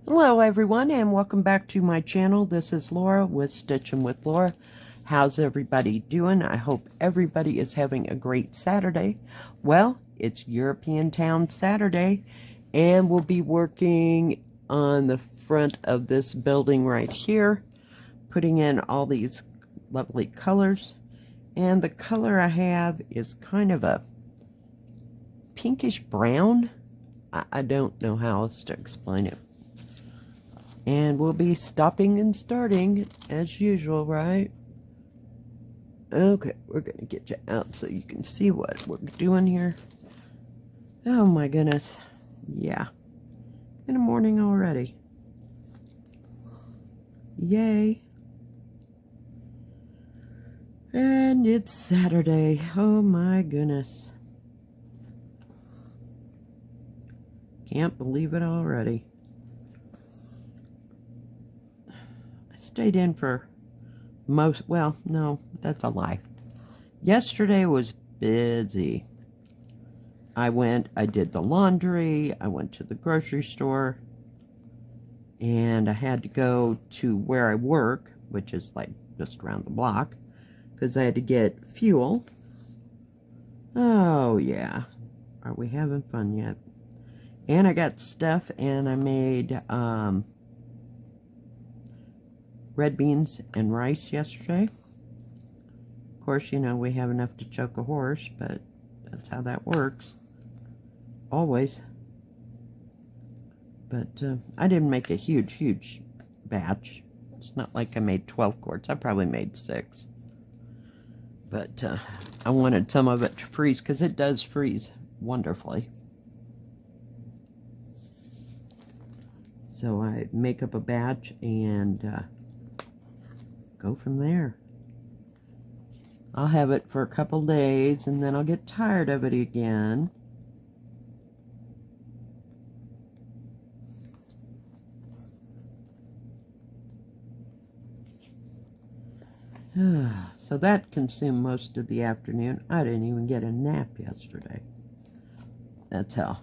Hello everyone and welcome back to my channel. This is Laura with Stitchin with Laura. How's everybody doing? I hope everybody is having a great Saturday. Well, it's European Town Saturday and we'll be working on the front of this building right here, putting in all these lovely colors. And the color I have is kind of a pinkish brown. I don't know how else to explain it. And we'll be stopping and starting as usual, right? Okay, we're going to get you out so you can see what we're doing here. Oh my goodness. Yeah. In the morning already. Yay. And it's Saturday. Oh my goodness. Can't believe it already. Stayed in for well, no, that's a lie. Yesterday was busy. I did the laundry, I went to the grocery store, and I had to go to where I work, which is like just around the block, because I had to get fuel. Oh yeah, are we having fun yet? And I got stuff, and I made red beans and rice yesterday. Of course, you know, we have enough to choke a horse, but that's how that works. Always. But I didn't make a huge batch. It's not like I made 12 quarts. I probably made 6. But I wanted some of it to freeze, because it does freeze wonderfully. So I make up a batch and go from there. I'll have it for a couple days and then I'll get tired of it again. So that consumed most of the afternoon. I didn't even get a nap yesterday. That's how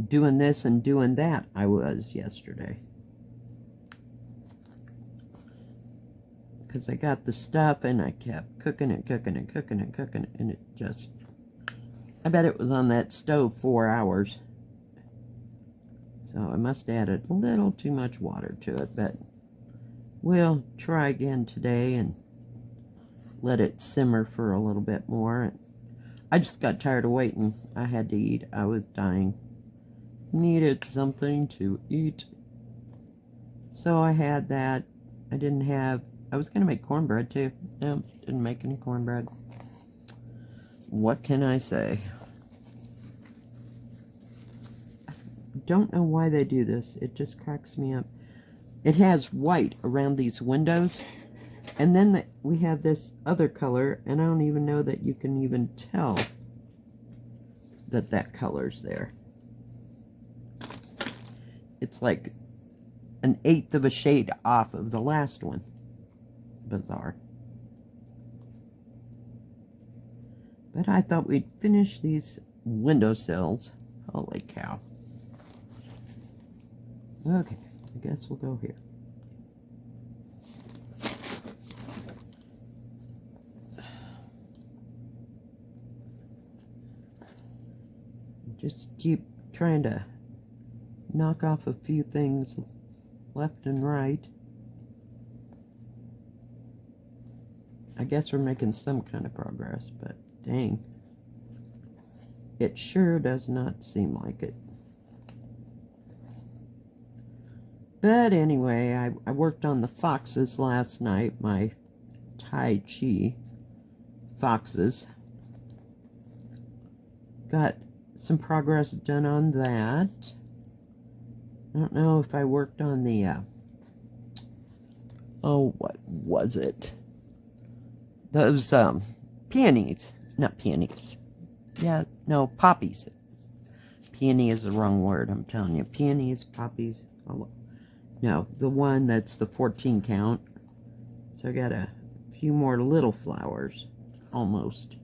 doing this and doing that I was yesterday. Because I got the stuff and I kept cooking and it just, I bet it was on that stove 4 hours. So I must have added a little too much water to it, but we'll try again today and let it simmer for a little bit more. I just got tired of waiting. I had to eat. I was dying. Needed something to eat. So I had that. I was going to make cornbread too. No, didn't make any cornbread. What can I say? I don't know why they do this. It just cracks me up. It has white around these windows. And then we have this other color. And I don't even know that you can even tell that that color's there. It's like 1/8 of a shade off of the last one. Bizarre. But I thought we'd finish these windowsills. Holy cow. Okay, I guess we'll go here. Just keep trying to knock off a few things left and right. I guess we're making some kind of progress, but dang. It sure does not seem like it. But anyway, I worked on the foxes last night, my Tai Chi foxes. Got some progress done on that. I don't know if I worked on the, oh, what was it? Those, peonies. Not peonies. Yeah, no, poppies. Peony is the wrong word, I'm telling you. Peonies, poppies. Oh, no, the one that's the 14 count. So I got a few more little flowers almost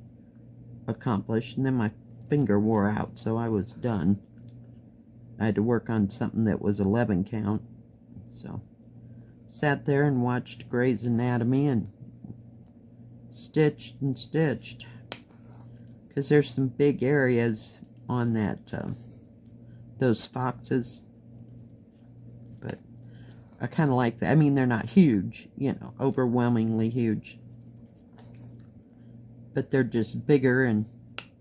accomplished. And then my finger wore out, so I was done. I had to work on something that was 11 count. So, sat there and watched Grey's Anatomy and stitched and stitched. Because there's some big areas on that, those foxes. But I kind of like that. I mean, they're not huge, you know, overwhelmingly huge. But they're just bigger, and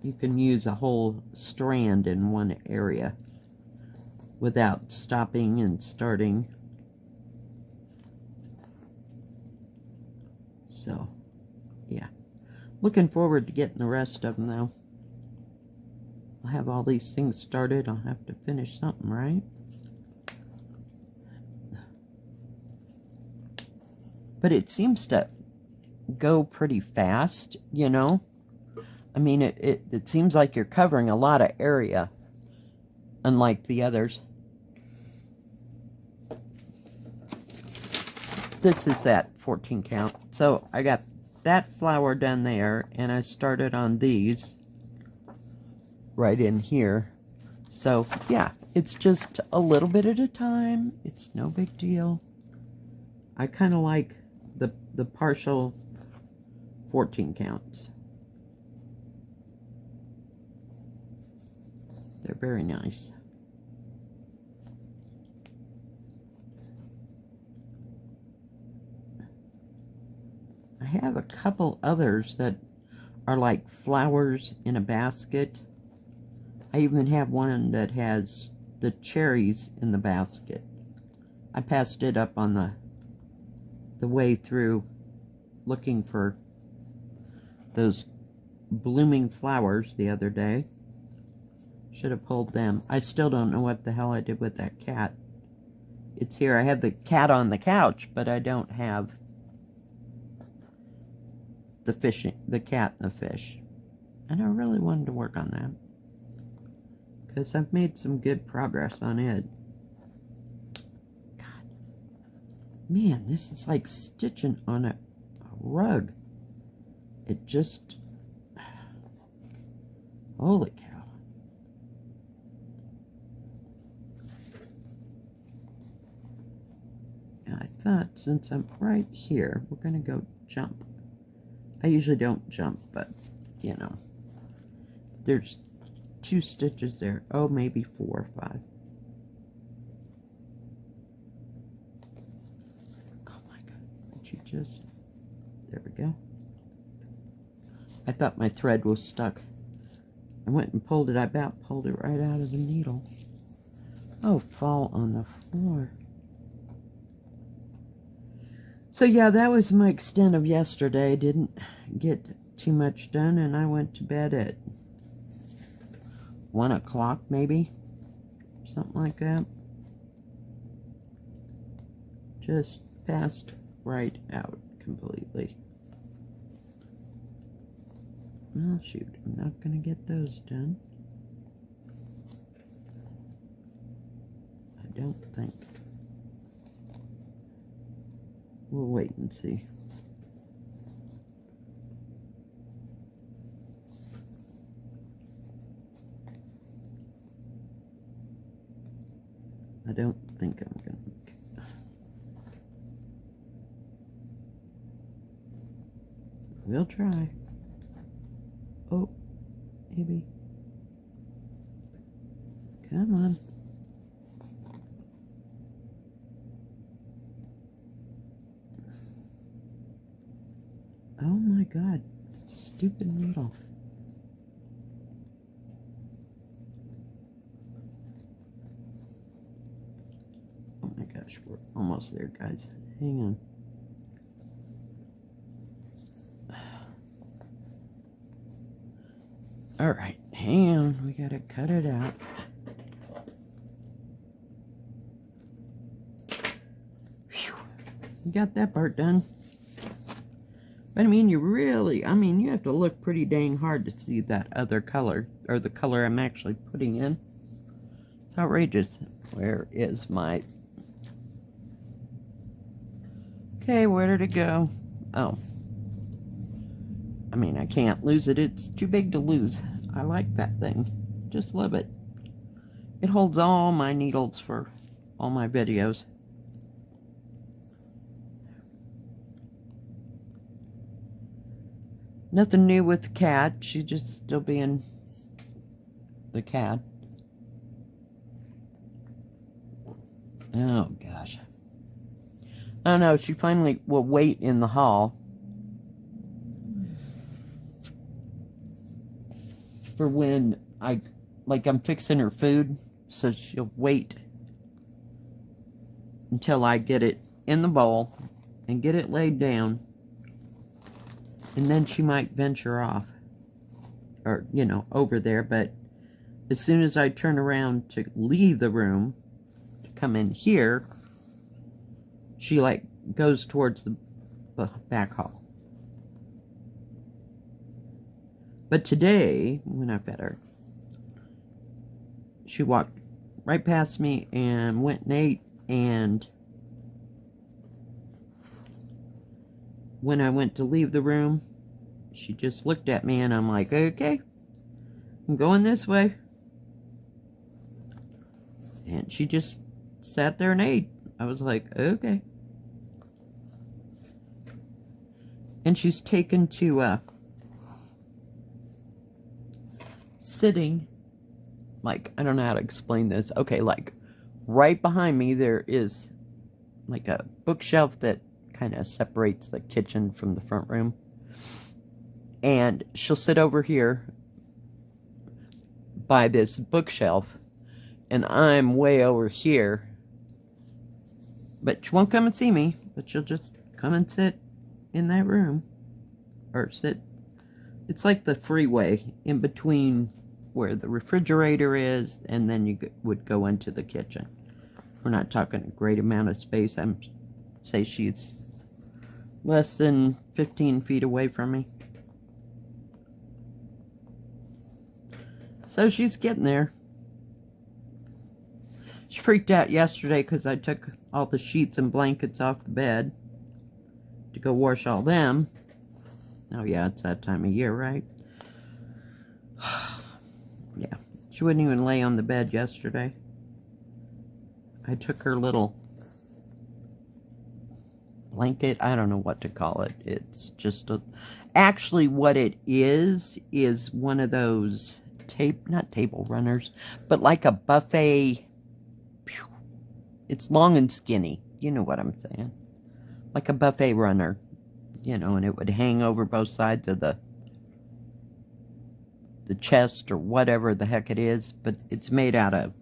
you can use a whole strand in one area without stopping and starting. So, yeah. Looking forward to getting the rest of them, though. I'll have all these things started. I'll have to finish something, right? But it seems to go pretty fast, you know? I mean, it seems like you're covering a lot of area, unlike the others. This is that 14 count. So I got that flower done there, and I started on these right in here. So yeah, it's just a little bit at a time. It's no big deal. I kind of like the partial 14 counts. They're very nice. I have a couple others that are like flowers in a basket. I even have one that has the cherries in the basket. I passed it up on the way through looking for those blooming flowers the other day. Should have pulled them. I still don't know what the hell I did with that cat. It's here. I have the cat on the couch, but I don't have the cat and the fish. And I really wanted to work on that, because I've made some good progress on it. God. Man, this is like stitching on a rug. It just... Holy cow. I thought, since I'm right here, we're going to go jump. I usually don't jump, but, you know, there's 2 stitches there. Oh, maybe 4 or 5. Oh my God, did you just... There we go. I thought my thread was stuck. I went and pulled it. I about pulled it right out of the needle. Oh, fall on the floor. So yeah, that was my extent of yesterday. Didn't get too much done, and I went to bed at 1 o'clock maybe, something like that. Just passed right out completely. Well, shoot, I'm not gonna get those done. I don't think. We'll wait and see. I don't think I'm gonna. We'll try. Oh, maybe. Come on. Oh my God, stupid needle. Oh my gosh, we're almost there, guys. Hang on. All right, hang on. We gotta cut it out. Whew. We got that part done. But I mean, you have to look pretty dang hard to see that other color, or the color I'm actually putting in. It's outrageous. Where is my... Okay, where did it go? Oh. I mean, I can't lose it. It's too big to lose. I like that thing. Just love it. It holds all my needles for all my videos. Nothing new with the cat. She's just still being the cat. Oh, gosh. I don't know. She finally will wait in the hall for when I'm fixing her food. So she'll wait until I get it in the bowl and get it laid down. And then she might venture off. Or, you know, over there. But as soon as I turn around to leave the room, to come in here, she, like, goes towards the back hall. But today, when I fed her, she walked right past me and went and ate. And when I went to leave the room, she just looked at me and I'm like, okay, I'm going this way. And she just sat there and ate. I was like, okay. And she's taken to sitting, like, I don't know how to explain this. Okay, like, right behind me there is like a bookshelf that kind of separates the kitchen from the front room. And she'll sit over here by this bookshelf, and I'm way over here. But she won't come and see me, but she'll just come and sit in that room. Or sit, it's like the freeway in between where the refrigerator is, and then you would go into the kitchen. We're not talking a great amount of space. I'm say she's less than 15 feet away from me. So she's getting there. She freaked out yesterday because I took all the sheets and blankets off the bed to go wash all them. Oh yeah, it's that time of year, right? Yeah, she wouldn't even lay on the bed yesterday. I took her little blanket, I don't know what to call it. It's just actually what it is one of those not table runners, but like a buffet. It's long and skinny. You know what I'm saying. Like a buffet runner, you know, and it would hang over both sides of the chest or whatever the heck it is, but it's made out of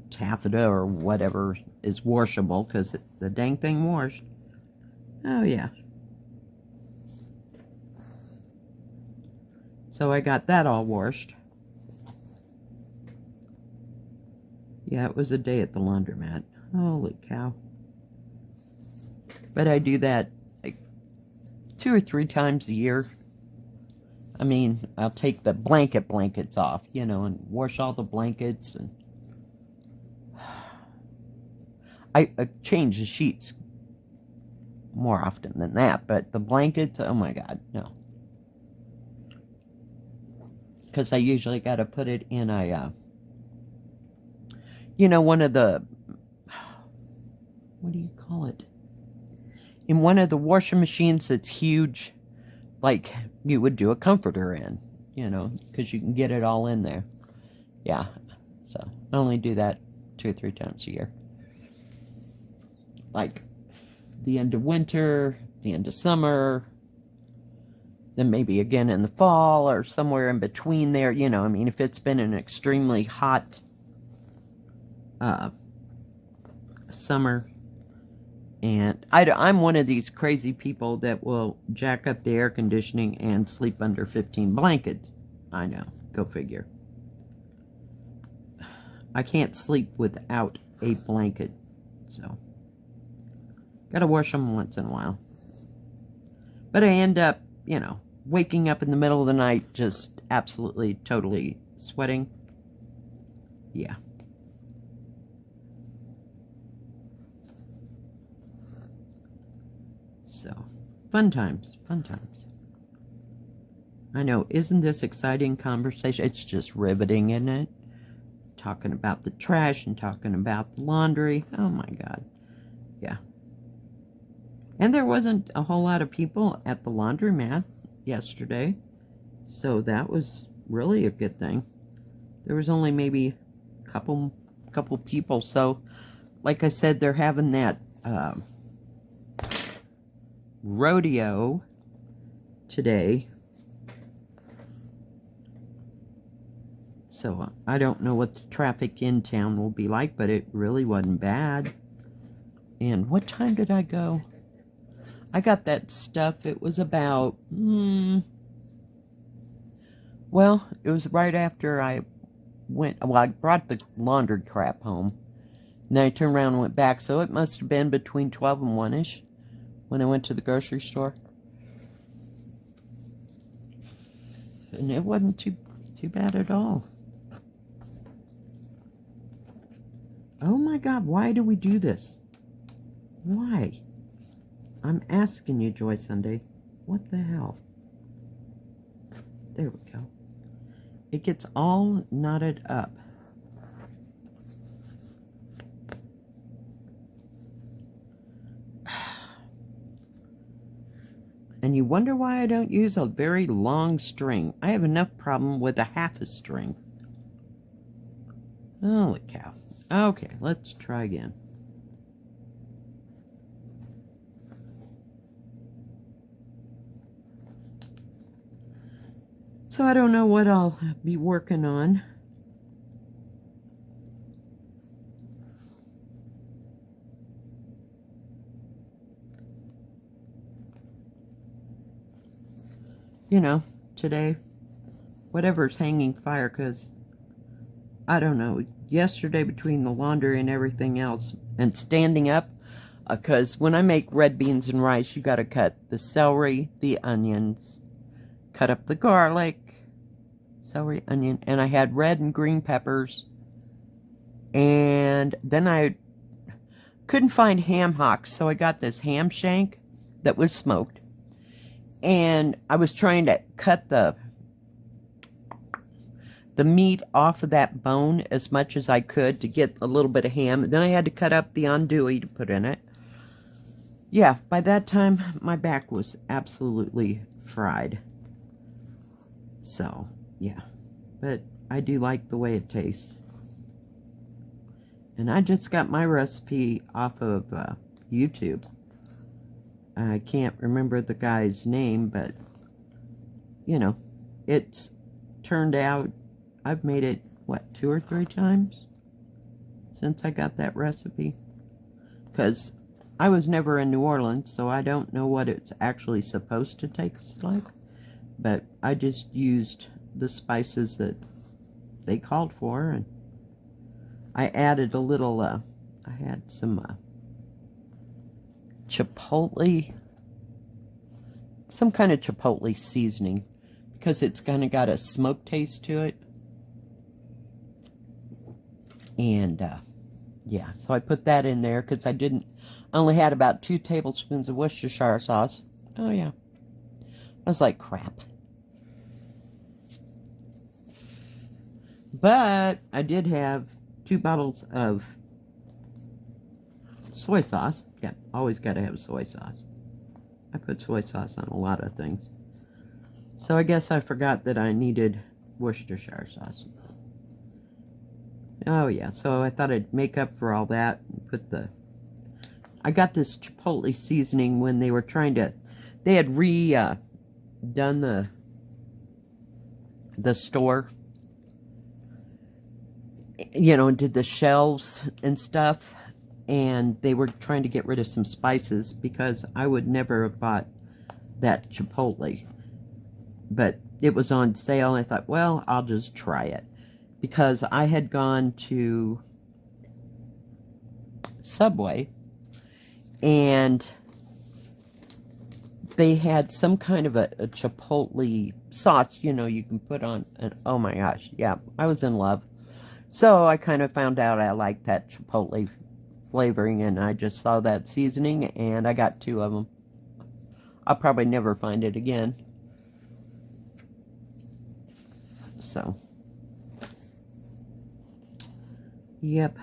taffeta or whatever is washable, because the dang thing washed. Oh yeah. So I got that all washed. Yeah, it was a day at the laundromat. Holy cow. But I do that like 2 or 3 times a year. I mean, I'll take the blankets off, you know, and wash all the blankets. And I change the sheets more often than that. But the blankets, oh my God, no. Because I usually got to put it in a, you know, one of the, what do you call it? In one of the washing machines that's huge, like you would do a comforter in, you know, because you can get it all in there. Yeah, so I only do that 2 or 3 times a year. Like the end of winter, the end of summer, then maybe again in the fall or somewhere in between there, you know. I mean, if it's been an extremely hot summer, and I'm one of these crazy people that will jack up the air conditioning and sleep under 15 blankets. I know, go figure. I can't sleep without a blanket, so gotta wash them once in a while. But I end up, you know, waking up in the middle of the night just absolutely, totally sweating. Yeah. So, fun times, fun times. I know, isn't this exciting conversation? It's just riveting, isn't it? talking about the trash and talking about the laundry. Oh my God. Yeah. And there wasn't a whole lot of people at the laundromat yesterday, so that was really a good thing. There was only maybe a couple people. So, like I said, they're having that rodeo today. So I don't know what the traffic in town will be like, but it really wasn't bad. And what time did I go? I got that stuff. It was about, well, it was right after I went, well, I brought the laundry crap home. And then I turned around and went back. So it must have been between 12 and 1-ish when I went to the grocery store. And it wasn't too bad at all. Oh my God, why do we do this? Why? I'm asking you, Joy Sunday. What the hell? There we go. It gets all knotted up. And you wonder why I don't use a very long string. I have enough problem with a half a string. Holy cow. Okay, let's try again. So I don't know what I'll be working on. You know, today, whatever's hanging fire, because I don't know, yesterday between the laundry and everything else, and standing up, because when I make red beans and rice, you got to cut the celery, the onions, cut up the garlic, celery, onion, and I had red and green peppers, and then I couldn't find ham hocks, so I got this ham shank that was smoked, and I was trying to cut the meat off of that bone as much as I could to get a little bit of ham. Then I had to cut up the andouille to put in it. Yeah, by that time, my back was absolutely fried. So, yeah. But I do like the way it tastes. And I just got my recipe off of YouTube. I can't remember the guy's name, but, you know, it's turned out, I've made it, what, 2 or 3 times since I got that recipe? Because I was never in New Orleans, so I don't know what it's actually supposed to taste like. But I just used the spices that they called for, and I added a little, I had some chipotle, some kind of chipotle seasoning, because it's kind of got a smoke taste to it. And, yeah, so I put that in there because I only had about 2 tablespoons of Worcestershire sauce. Oh, yeah. I was like, crap. But I did have 2 bottles of soy sauce. Yeah, always got to have soy sauce. I put soy sauce on a lot of things. So I guess I forgot that I needed Worcestershire sauce. Oh yeah, so I thought I'd make up for all that and put I got this chipotle seasoning when they were trying to, they had done the store, you know, and did the shelves and stuff, and they were trying to get rid of some spices because I would never have bought that chipotle, but it was on sale, and I thought, well, I'll just try it. Because I had gone to Subway, and they had some kind of a chipotle sauce, you know, you can put on, and oh my gosh, yeah, I was in love. So I kind of found out I liked that chipotle flavoring, and I just saw that seasoning, and I got 2 of them. I'll probably never find it again. So, Yep,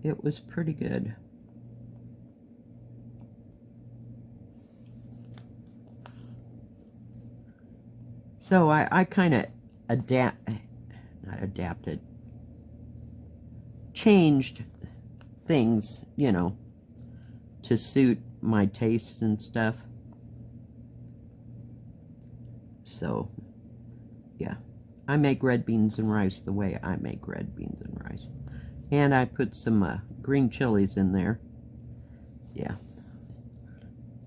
it was pretty good. So I kind of changed things, you know, to suit my tastes and stuff. So, yeah. I make red beans and rice the way I make red beans and rice. And I put some green chilies in there. Yeah.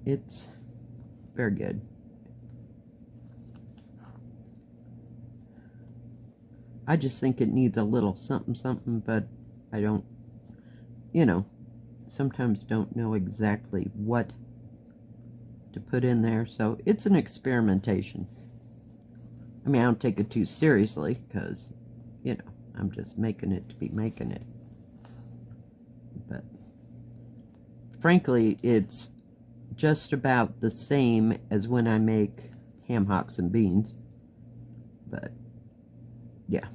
It's very good. I just think it needs a little something something, but I don't, you know, sometimes don't know exactly what to put in there. So it's an experimentation. I mean, I don't take it too seriously because, you know, I'm just making it to be making it. But frankly, it's just about the same as when I make ham hocks and beans. But yeah.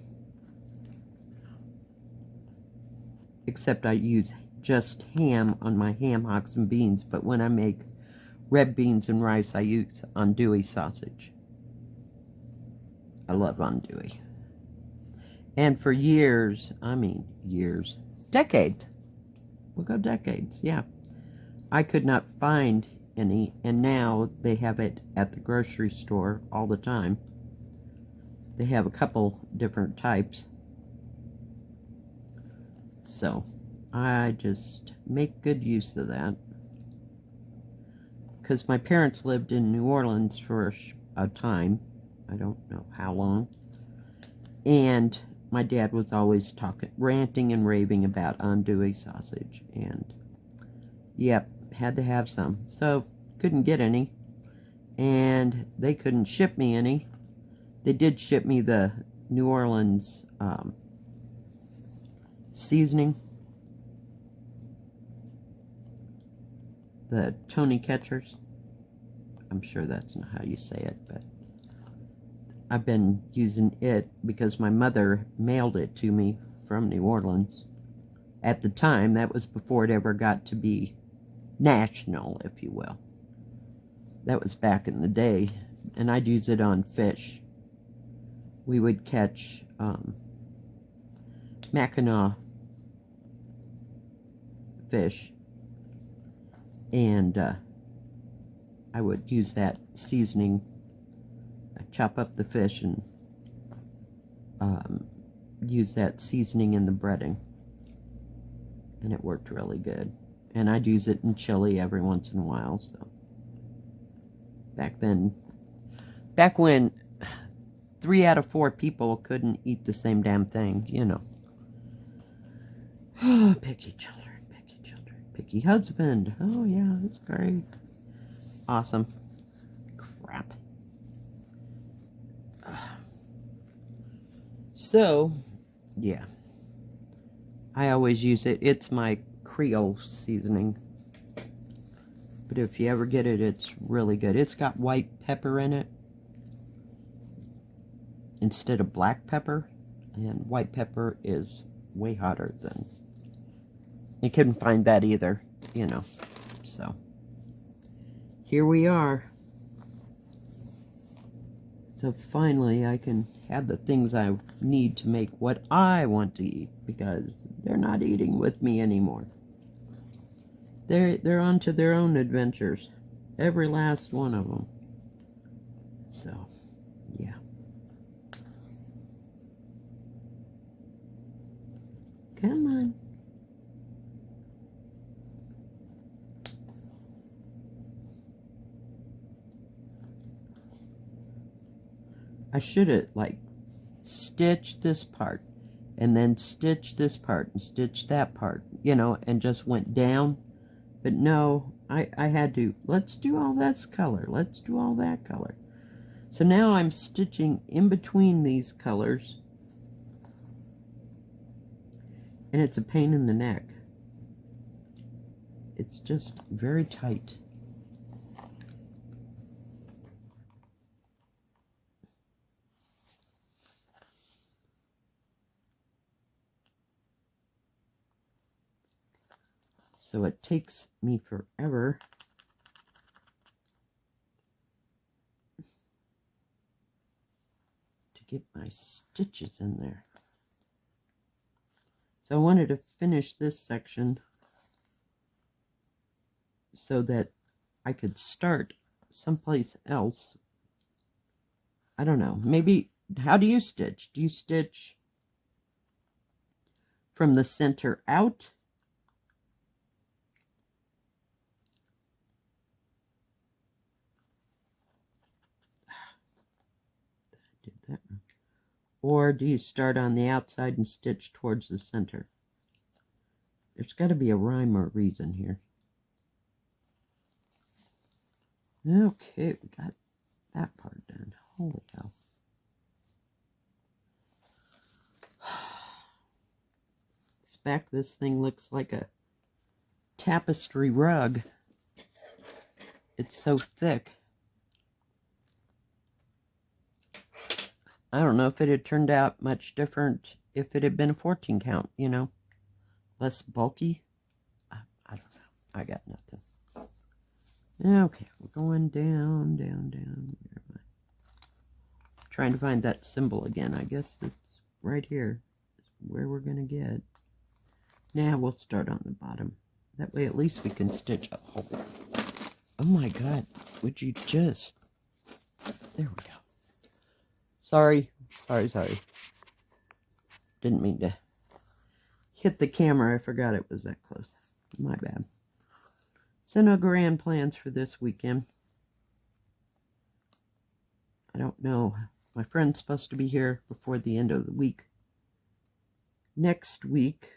Except I use just ham on my ham hocks and beans, but when I make red beans and rice, I use andouille sausage. I love andouille. And for years, I mean years, decades, we'll go decades, yeah. I could not find any, and now they have it at the grocery store all the time. They have a couple different types. So, I just make good use of that. Because my parents lived in New Orleans for a time. I don't know how long. And my dad was always ranting and raving about andouille sausage. And, yep, had to have some. So, couldn't get any. And they couldn't ship me any. They did ship me the New Orleans seasoning. The Tony Catchers. I'm sure that's not how you say it, but I've been using it because my mother mailed it to me from New Orleans. At the time, that was before it ever got to be national, if you will. That was back in the day, and I'd use it on fish. We would catch Mackinaw fish, and I would use that seasoning. I'd chop up the fish and use that seasoning in the breading, and it worked really good. And I'd use it in chili every once in a while. So back when 3 out of 4 people couldn't eat the same damn thing, you know. Oh, picky children, picky husband. Oh yeah, that's great. Awesome. Crap. So, yeah. I always use it. It's my Creole seasoning. But if you ever get it, it's really good. It's got white pepper in it instead of black pepper. And white pepper is way hotter than... You couldn't find that either, you know. So, here we are. So finally I can have the things I need to make what I want to eat, because they're not eating with me anymore. They're on to their own adventures. Every last one of them. So, yeah. Come on. I should have, like, stitched this part, and then stitched this part, and stitched that part, you know, and just went down. But no, I had to, let's do all this color, let's do all that color. So now I'm stitching in between these colors, and it's a pain in the neck. It's just very tight. So it takes me forever to get my stitches in there. So I wanted to finish this section so that I could start someplace else. I don't know. Maybe, how do you stitch? Do you stitch from the center out? I did that wrong. Or do you start on the outside and stitch towards the center? There's got to be a rhyme or reason here. Okay, we got that part done. Holy cow. This back, this thing looks like a tapestry rug. It's so thick. I don't know if it had turned out much different if it had been a 14 count, you know, less bulky. I don't know. I got nothing. Okay, we're going down, down, down. Where am I? Trying to find that symbol again. I guess it's right here. Where we're going to get. Now we'll start on the bottom. That way at least we can stitch up. Oh my God. Would you just... There we go. Sorry. Sorry. Didn't mean to hit the camera. I forgot it was that close. My bad. So no grand plans for this weekend. I don't know. My friend's supposed to be here before the end of the week. Next week.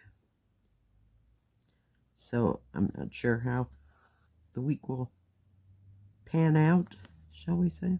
So I'm not sure how the week will pan out, shall we say.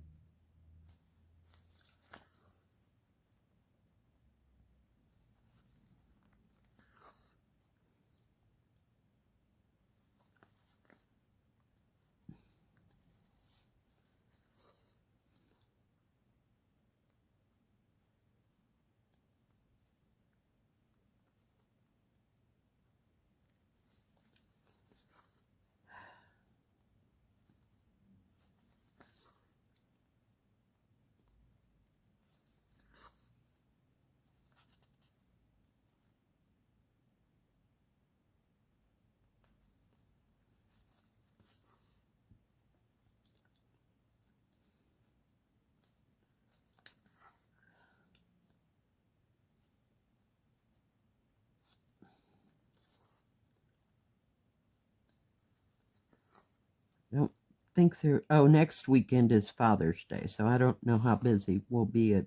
Don't think through. Oh, next weekend is Father's Day, so I don't know how busy we'll be at,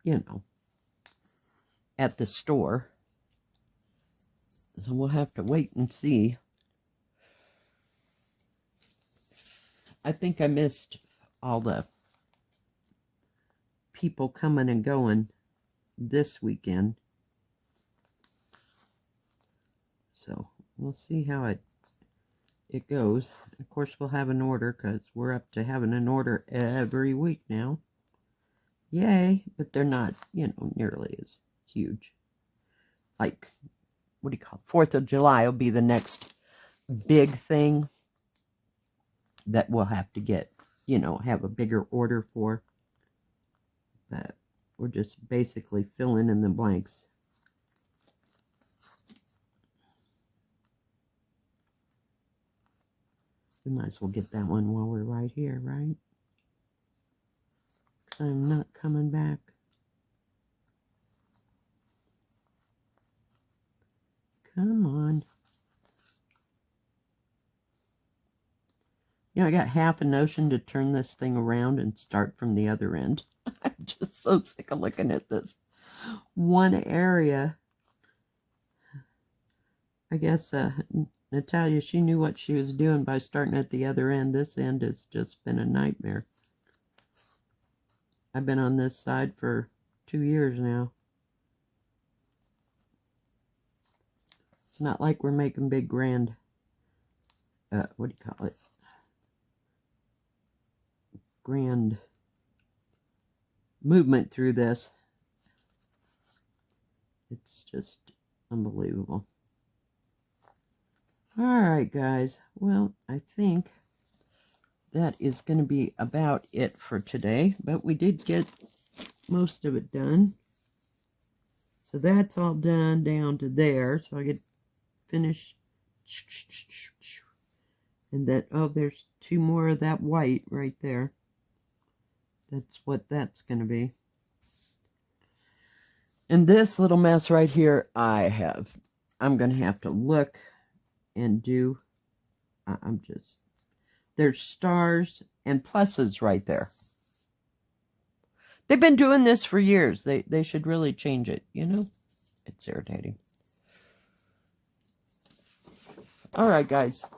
you know, at the store. So we'll have to wait and see. I think I missed all the people coming and going this weekend. So we'll see how it goes. Of course, we'll have an order because we're up to having an order every week now. Yay! But they're not, you know, nearly as huge. Like, what do you call it? 4th of July will be the next big thing that we'll have to get, you know, have a bigger order for. But we're just basically filling in the blanks. We might as well get that one while we're right here, right? Because I'm not coming back. Come on. You know, I got half a notion to turn this thing around and start from the other end. I'm just so sick of looking at this one area. I guess Natalia, she knew what she was doing by starting at the other end. This end has just been a nightmare. I've been on this side for 2 years now. It's not like we're making big grand, what do you call it? Grand movement through this. It's just unbelievable. Alright, guys. Well, I think that is going to be about it for today. But we did get most of it done. So that's all done down to there. So I get finish. And that, oh, there's 2 more of that white right there. That's what that's going to be. And this little mess right here, I'm going to have to look and do, there's stars and pluses right there. They've been doing this for years. They should really change it, you know? It's irritating. Alright, guys.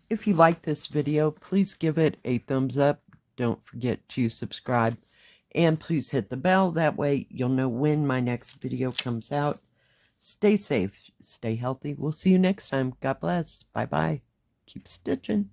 If you like this video, please give it a thumbs up. Don't forget to subscribe. And please hit the bell. That way you'll know when my next video comes out. Stay safe. Stay healthy. We'll see you next time. God bless. Bye-bye. Keep stitching.